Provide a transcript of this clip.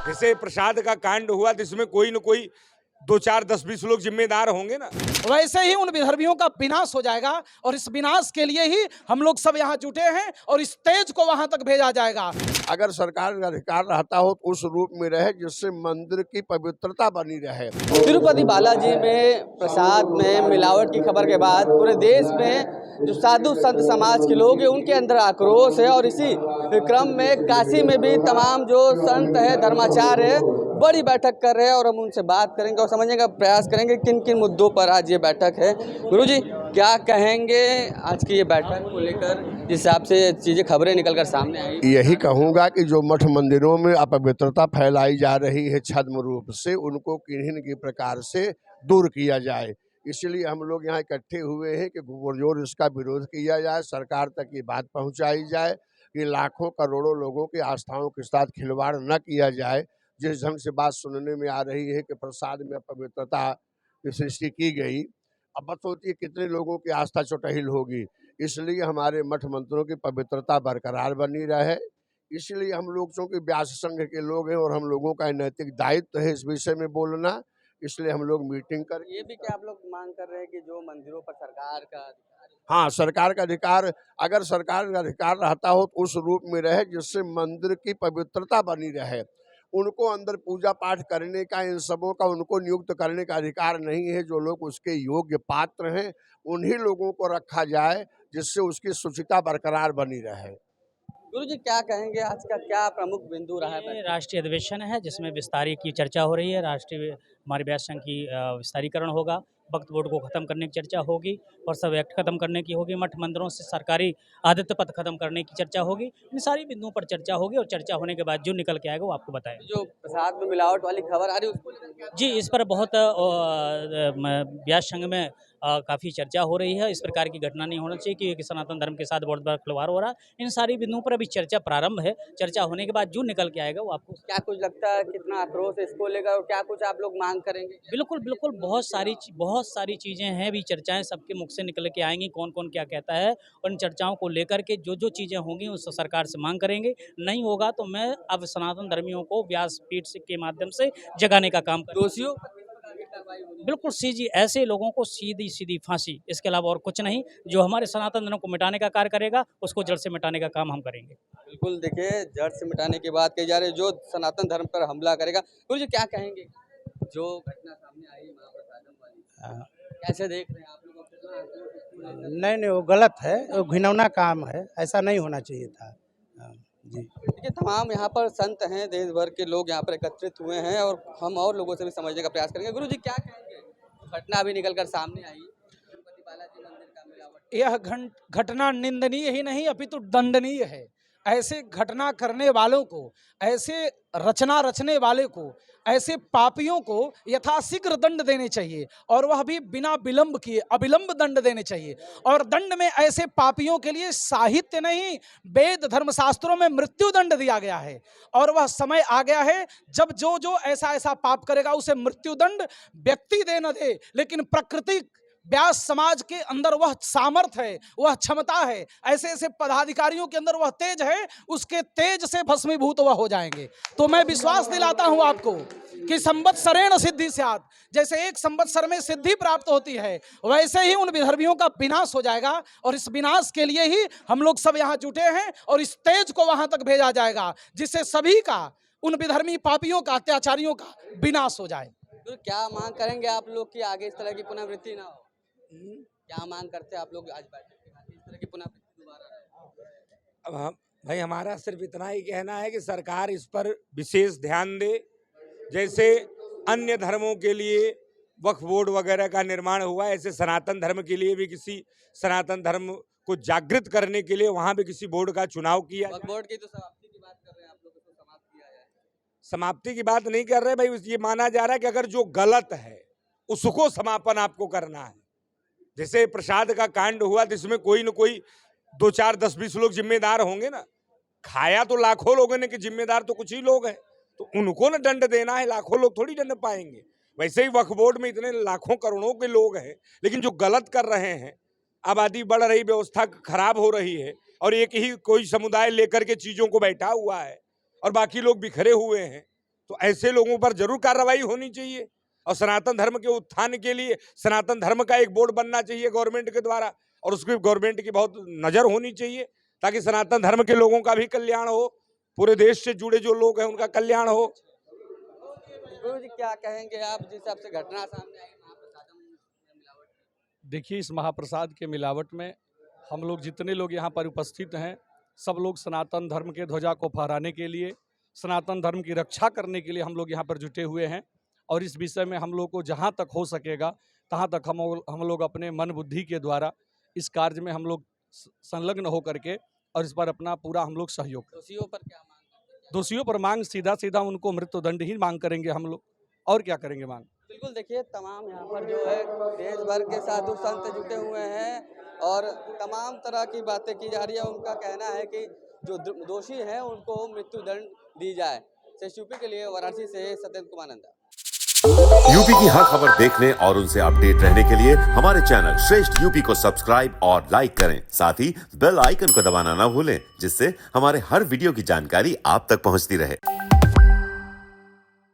जैसे प्रसाद का कांड हुआ तो इसमें कोई न कोई 2, 4, 10, 20 लोग जिम्मेदार होंगे ना। वैसे ही उन विधर्मियों का विनाश हो जाएगा और इस विनाश के लिए ही हम लोग सब यहाँ जुटे हैं और इस तेज को वहां तक भेजा जाएगा। अगर सरकार का अधिकार रहता हो तो उस रूप में रहे जिससे मंदिर की पवित्रता बनी रहे। तिरुपति बालाजी में प्रसाद में मिलावट की खबर के बाद पूरे देश में जो साधु संत समाज के लोग हैं उनके अंदर आक्रोश है और इसी क्रम में काशी में भी तमाम जो संत है धर्माचार्य है बड़ी बैठक कर रहे हैं और हम उनसे बात करेंगे और समझने का प्रयास करेंगे किन किन मुद्दों पर आज ये बैठक है। गुरुजी क्या कहेंगे आज की ये बैठक को लेकर, जिस हिसाब से चीजें खबरें निकल कर सामने आई? यही कहूँगा कि जो मठ मंदिरों में अपवित्रता फैलाई जा रही है छद्म रूप से, उनको किन्हीं न किन्हीं प्रकार से दूर किया जाए। इसलिए हम लोग यहाँ इकट्ठे हुए हैं कि पुरजोर इसका विरोध किया जाए, सरकार तक ये बात पहुँचाई जाए कि लाखों करोड़ों लोगों की आस्थाओं के साथ खिलवाड़ न किया जाए। जिस ढंग से बात सुनने में आ रही है कि प्रसाद में अपवित्रता की सृष्टि की गई, अब बात होती है कितने लोगों की आस्था चौटहिल होगी। इसलिए हमारे मठ मंदिरों की पवित्रता बरकरार बनी रहे। इसलिए हम लोग चूँकि व्यास संघ के लोग हैं और हम लोगों का नैतिक दायित्व है इस विषय में बोलना, इसलिए हम लोग मीटिंग कर। ये भी क्या आप लोग मांग कर रहे हैं कि जो मंदिरों पर सरकार का अधिकार है? हाँ, सरकार का अधिकार, अगर सरकार का अधिकार रहता हो तो उस रूप में रहे जिससे मंदिर की पवित्रता बनी रहे। उनको अंदर पूजा पाठ करने का, इन सबों का उनको नियुक्त करने का अधिकार नहीं है। जो लोग उसके योग्य पात्र हैं उन्हीं लोगों को रखा जाए जिससे उसकी शुचिता बरकरार बनी रहे। गुरुजी क्या कहेंगे, आज का क्या प्रमुख बिंदु रहा है? ये राष्ट्रीय अधिवेशन है जिसमें विस्तारी की चर्चा हो रही है। राष्ट्रीय हमारे व्यास संघ की विस्तारीकरण होगा, वक्फ बोर्ड को खत्म करने की चर्चा होगी और सब एक्ट खत्म करने की होगी, मठ मंदिरों से सरकारी आदित्य पद खत्म करने की चर्चा होगी। इन सारी बिंदुओं पर चर्चा होगी और चर्चा होने के बाद जो निकल के आएगा वो आपको बताएगा। जो प्रसाद में मिलावट वाली खबर आ रही है उसको लेकर क्या? जी, इस पर बहुत व्यास संघ में काफ़ी चर्चा हो रही है। इस प्रकार की घटना नहीं होना चाहिए कि सनातन धर्म के साथ बहुत बड़ा खिलवाड़ हो रहा है। इन सारी बिंदुओं पर अभी चर्चा प्रारंभ है। चर्चा होने के बाद जो निकल के आएगा वो आपको क्या कुछ लगता है कितना आक्रोश है इसको लेकर और क्या कुछ आप लोग मांग करेंगे? बिल्कुल, बिल्कुल बहुत सारी चीज़ें हैं, भी चर्चाएँ सबके मुख से निकल के आएँगी, कौन-कौन क्या कहता है और इन चर्चाओं को लेकर के जो चीज़ें होंगी उस सरकार से माँग करेंगे। नहीं होगा तो मैं अब सनातन धर्मियों को व्यासपीठ से के माध्यम से जगाने का काम करूँगा। दोषियों पर किस प्रकार की कार्रवाई होगी? बिल्कुल सीधी ऐसे लोगों को सीधी फांसी, इसके अलावा और कुछ नहीं। जो हमारे सनातन धर्म को मिटाने का कार्य करेगा, उसको जड़ से मिटाने का काम हम करेंगे। बिल्कुल, देखिए जड़ से मिटाने की बात कही जा रही है, जो सनातन धर्म पर हमला करेगा। गुरुजी क्या कहेंगे, जो घटना सामने आई महाप्रसादम वाली, कैसे देख रहे हैं आप लोग? कितना आक्रोश इसको लेकर? नहीं वो गलत है, वो घिनौना काम है, ऐसा नहीं होना चाहिए था। जी देखिए तमाम यहाँ पर संत हैं, देश भर के लोग यहाँ पर एकत्रित हुए हैं और हम और लोगों से भी समझने का प्रयास करेंगे। गुरुजी क्या कहेंगे, घटना अभी निकल कर सामने आई तिरुपति बालाजी मंदिर का मिलावट? यह घटना निंदनीय ही नहीं अपितु दंडनीय है। ऐसे घटना करने वालों को, ऐसे रचना रचने वाले को, ऐसे पापियों को यथाशीघ्र दंड देने चाहिए और वह भी बिना विलंब किए, अविलंब दंड देने चाहिए। और दंड में ऐसे पापियों के लिए साहित्य नहीं, वेद धर्मशास्त्रों में मृत्यु दंड दिया गया है और वह समय आ गया है जब जो ऐसा पाप करेगा उसे मृत्यु दंड व्यक्ति दे न दे, लेकिन प्रकृति व्यास समाज के अंदर वह सामर्थ है, वह क्षमता है, ऐसे ऐसे पदाधिकारियों के अंदर वह तेज है, उसके तेज से भस्मीभूत वह हो जाएंगे। तो मैं विश्वास दिलाता हूं आपको कि संवत्सरेण सिद्धि स्यात्, जैसे एक संवत्सर में सिद्धि प्राप्त होती है वैसे ही उन विधर्मियों का विनाश हो जाएगा और इस विनाश के लिए ही हम लोग सब यहाँ जुटे हैं और इस तेज को वहां तक भेजा जाएगा जिससे सभी का, उन विधर्मी पापियों का, अत्याचारियों का विनाश हो जाए। तो क्या मांग करेंगे आप लोग कि आगे इस तरह की पुनरावृत्ति ना हो? क्या मांग करते हैं आप लोग आज बैठक के बाद, इस तरह की पुनरावृत्ति दोबारा ना हो? अब भाई हमारा सिर्फ इतना ही कहना है कि सरकार इस पर विशेष ध्यान दे। जैसे अन्य धर्मों के लिए वक्फ बोर्ड वगैरह का निर्माण हुआ, ऐसे सनातन धर्म के लिए भी किसी सनातन धर्म को जागृत करने के लिए वहाँ भी किसी बोर्ड का चुनाव किया। वक्फ बोर्ड की तो समाप्ति की बात कर रहे हैं आप लोग, उसको समाप्त किया जाए। समाप्ति की बात नहीं कर रहे भाई, ये माना जा रहा है कि अगर जो गलत है उसको समापन आपको करना है। जैसे प्रसाद का कांड हुआ तो इसमें कोई न कोई 2, 4, 10, 20 लोग जिम्मेदार होंगे ना। खाया तो लाखों लोगों ने कि जिम्मेदार तो कुछ ही लोग हैं, तो उनको ना दंड देना है, लाखों लोग थोड़ी दंड पाएंगे। वैसे ही वक्फ बोर्ड में इतने लाखों करोड़ों के लोग हैं, लेकिन जो गलत कर रहे हैं, आबादी बढ़ रही, व्यवस्था खराब हो रही है और एक ही कोई समुदाय लेकर के चीजों को बैठा हुआ है और बाकी लोग बिखरे हुए हैं, तो ऐसे लोगों पर जरूर कार्रवाई होनी चाहिए। और सनातन धर्म के उत्थान के लिए सनातन धर्म का एक बोर्ड बनना चाहिए गवर्नमेंट के द्वारा, और उसकी गवर्नमेंट की बहुत नजर होनी चाहिए, ताकि सनातन धर्म के लोगों का भी कल्याण हो, पूरे देश से जुड़े जो लोग हैं उनका कल्याण हो। गुरु जी क्या कहेंगे आप, जिस हिसाब से घटना सामने आई महाप्रसाद में मिलावट? देखिए, इस महाप्रसाद के मिलावट में हम लोग जितने लोग यहाँ पर उपस्थित हैं, सब लोग सनातन धर्म के ध्वजा को फहराने के लिए, सनातन धर्म की रक्षा करने के लिए हम लोग यहाँ पर जुटे हुए हैं। और इस विषय में हम लोग को जहाँ तक हो सकेगा तहाँ तक हम लोग अपने मन बुद्धि के द्वारा इस कार्य में हम लोग संलग्न हो करके और इस पर अपना पूरा हम लोग सहयोग करें। दोषियों पर क्या मांग करते हैं? दोषियों पर मांग सीधा उनको मृत्युदंड ही मांग करेंगे हम लोग, और क्या करेंगे मांग। बिल्कुल, देखिए तमाम यहाँ पर जो है देश भर के साधु संत जुटे हुए हैं और तमाम तरह की बातें की जा रही है। उनका कहना है कि जो दोषी हैं उनको मृत्युदंड दी जाए। यूपी के लिए वाराणसी से सत्येंद्र कुमार नंदा। यूपी की हर खबर देखने और उनसे अपडेट रहने के लिए हमारे चैनल श्रेष्ठ यूपी को सब्सक्राइब और लाइक करें। साथ ही बेल आइकन को दबाना ना भूलें, जिससे हमारे हर वीडियो की जानकारी आप तक पहुंचती रहे।